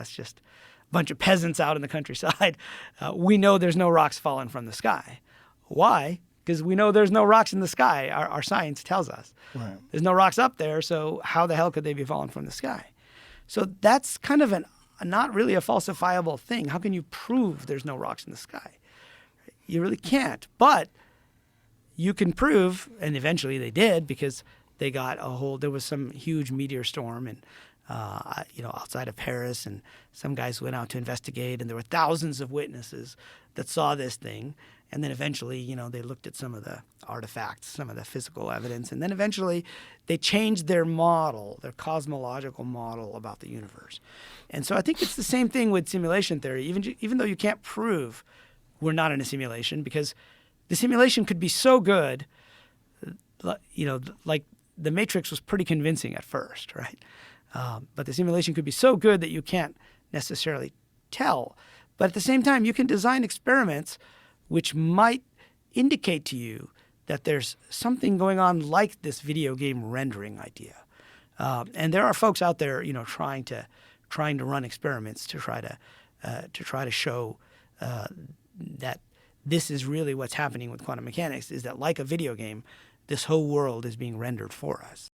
that's just a bunch of peasants out in the countryside. We know there's no rocks falling from the sky. Why? Because we know there's no rocks in the sky. Our science tells us. Right. There's no rocks up there, so how the hell could they be falling from the sky? So that's kind of not really a falsifiable thing. How can you prove there's no rocks in the sky? You really can't. But you can prove, and eventually they did, because they got there was some huge meteor storm and outside of Paris, and some guys went out to investigate, and there were thousands of witnesses that saw this thing. And then eventually, they looked at some of the artifacts, some of the physical evidence, and then eventually they changed their model, their cosmological model about the universe. And so I think it's the same thing with simulation theory, even though you can't prove we're not in a simulation, because the simulation could be so good, like the Matrix was pretty convincing at first, right? But the simulation could be so good that you can't necessarily tell. But at the same time, you can design experiments which might indicate to you that there's something going on like this video game rendering idea. And there are folks out there, trying to run experiments to try to show that this is really what's happening with quantum mechanics, is that like a video game, this whole world is being rendered for us.